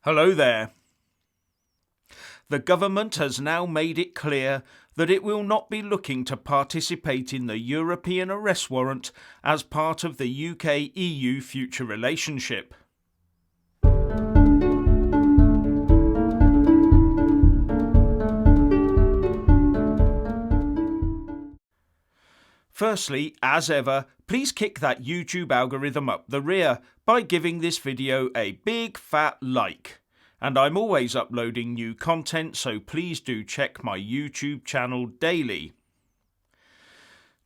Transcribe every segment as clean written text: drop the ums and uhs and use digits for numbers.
Hello there. The government has now made it clear that it will not be looking to participate in the European Arrest Warrant as part of the UK-EU future relationship. Firstly, as ever, please kick that YouTube algorithm up the rear by giving this video a big fat like. And I'm always uploading new content, so please do check my YouTube channel daily.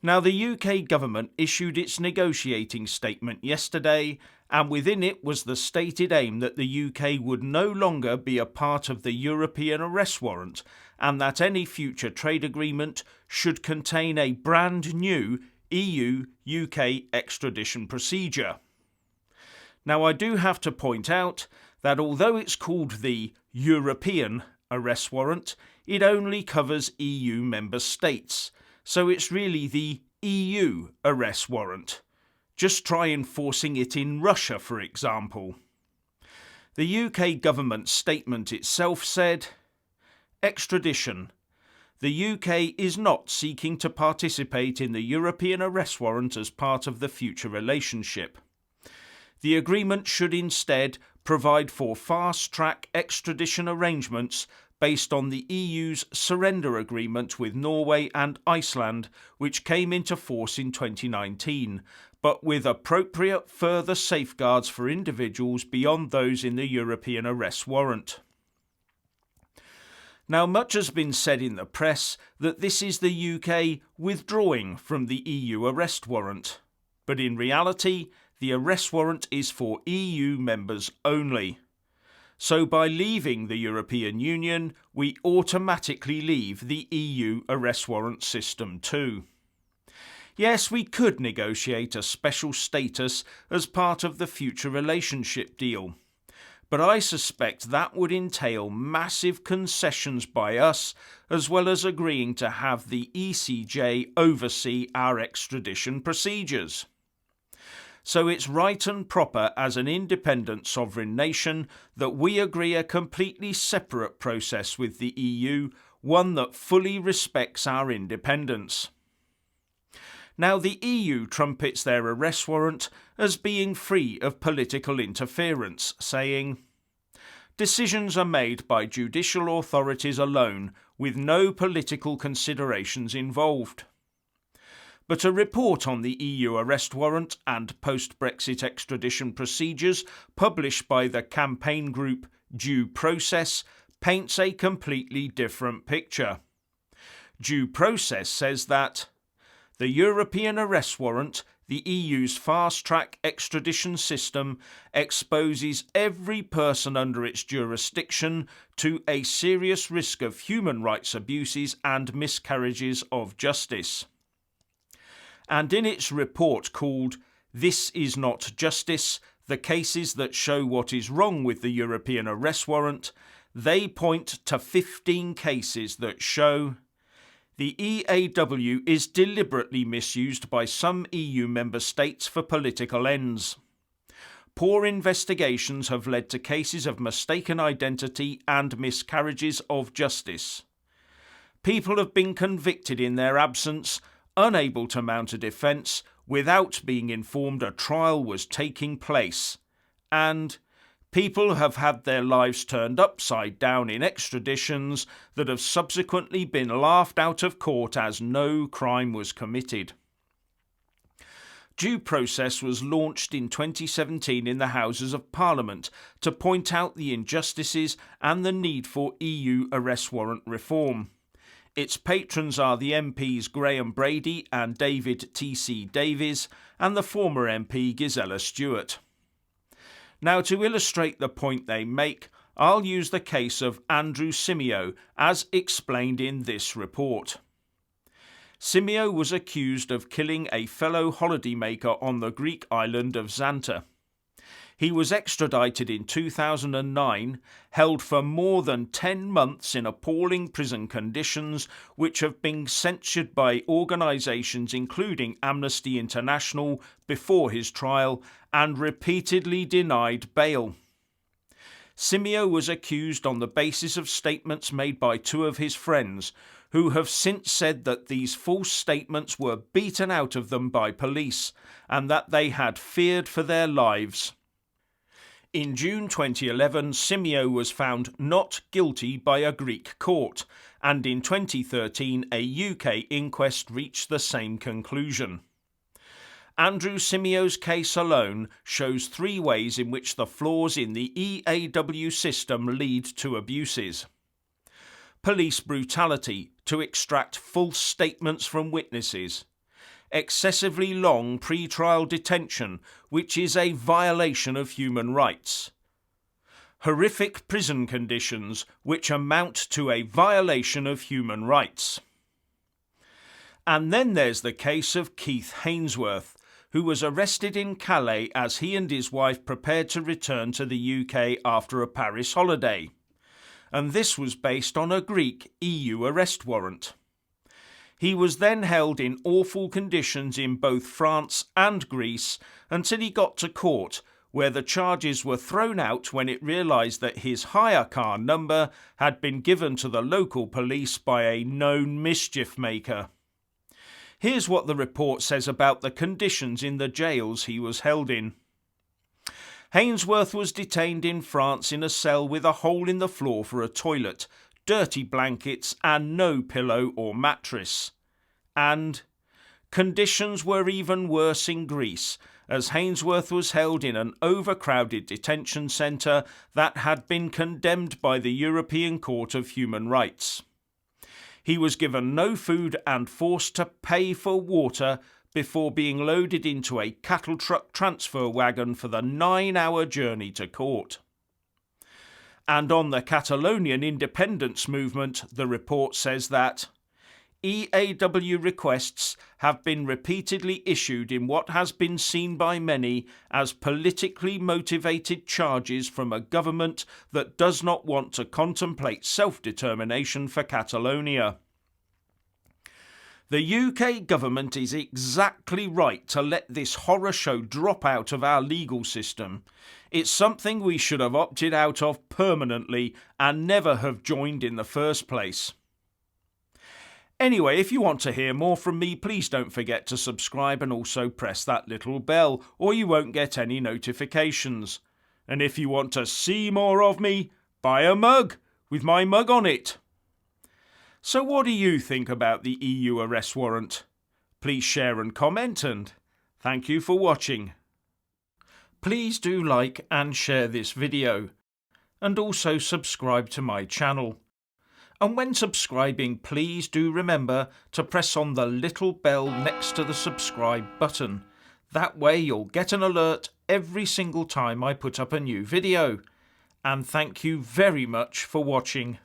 Now, the UK government issued its negotiating statement yesterday, and within it was the stated aim that the UK would no longer be a part of the European Arrest Warrant, and that any future trade agreement should contain a brand new EU-UK extradition procedure. Now, I do have to point out that although it's called the European Arrest Warrant, it only covers EU member states, so it's really the EU Arrest Warrant. Just try enforcing it in Russia, for example. The UK government statement itself said, "Extradition. The UK is not seeking to participate in the European Arrest Warrant as part of the future relationship. The agreement should instead provide for fast-track extradition arrangements based on the EU's surrender agreement with Norway and Iceland, which came into force in 2019, but with appropriate further safeguards for individuals beyond those in the European Arrest Warrant." Now, much has been said in the press that this is the UK withdrawing from the EU Arrest Warrant, but in reality, the Arrest Warrant is for EU members only. So by leaving the European Union, we automatically leave the EU Arrest Warrant system too. Yes, we could negotiate a special status as part of the future relationship deal, but I suspect that would entail massive concessions by us, as well as agreeing to have the ECJ oversee our extradition procedures. So it's right and proper as an independent sovereign nation that we agree a completely separate process with the EU, one that fully respects our independence. Now, the EU trumpets their arrest warrant as being free of political interference, saying, "Decisions are made by judicial authorities alone, with no political considerations involved." But a report on the EU arrest warrant and post-Brexit extradition procedures published by the campaign group Due Process paints a completely different picture. Due Process says that the European arrest warrant, the EU's fast-track extradition system, exposes every person under its jurisdiction to a serious risk of human rights abuses and miscarriages of justice. And in its report called "This is Not Justice, the cases that show what is wrong with the European arrest warrant," they point to 15 cases that show the EAW is deliberately misused by some EU member states for political ends. Poor investigations have led to cases of mistaken identity and miscarriages of justice. People have been convicted in their absence, unable to mount a defence, without being informed a trial was taking place, and people have had their lives turned upside down in extraditions that have subsequently been laughed out of court as no crime was committed. Due Process was launched in 2017 in the Houses of Parliament to point out the injustices and the need for EU arrest warrant reform. Its patrons are the MPs Graham Brady and David T.C. Davies, and the former MP Gisela Stewart. Now, to illustrate the point they make, I'll use the case of Andrew Symeou, as explained in this report. Symeou was accused of killing a fellow holidaymaker on the Greek island of Zanta. He was extradited in 2009, held for more than 10 months in appalling prison conditions, which have been censured by organisations including Amnesty International before his trial, and repeatedly denied bail. Simeo was accused on the basis of statements made by two of his friends, who have since said that these false statements were beaten out of them by police and that they had feared for their lives. In June 2011, Simeo was found not guilty by a Greek court, and in 2013 a UK inquest reached the same conclusion. Andrew Simeo's case alone shows 3 ways in which the flaws in the EAW system lead to abuses. Police brutality to extract false statements from witnesses. Excessively long pre-trial detention, which is a violation of human rights. Horrific prison conditions, which amount to a violation of human rights. And then there's the case of Keith Hainsworth, who was arrested in Calais as he and his wife prepared to return to the UK after a Paris holiday. And this was based on a Greek EU arrest warrant. He was then held in awful conditions in both France and Greece until he got to court, where the charges were thrown out when it realised that his hire car number had been given to the local police by a known mischief maker. Here's what the report says about the conditions in the jails he was held in. Hainsworth was detained in France in a cell with a hole in the floor for a toilet, dirty blankets and no pillow or mattress. And conditions were even worse in Greece, as Hainsworth was held in an overcrowded detention centre that had been condemned by the European Court of Human Rights. He was given no food and forced to pay for water before being loaded into a cattle truck transfer wagon for the 9-hour journey to court. And on the Catalonian independence movement, the report says that EAW requests have been repeatedly issued in what has been seen by many as politically motivated charges from a government that does not want to contemplate self-determination for Catalonia. The UK government is exactly right to let this horror show drop out of our legal system. It's something we should have opted out of permanently and never have joined in the first place. Anyway, if you want to hear more from me, please don't forget to subscribe and also press that little bell, or you won't get any notifications. And if you want to see more of me, buy a mug with my mug on it. So what do you think about the EU arrest warrant? Please share and comment, and thank you for watching. Please do like and share this video, and also subscribe to my channel. And when subscribing, please do remember to press on the little bell next to the subscribe button. That way you'll get an alert every single time I put up a new video. And thank you very much for watching.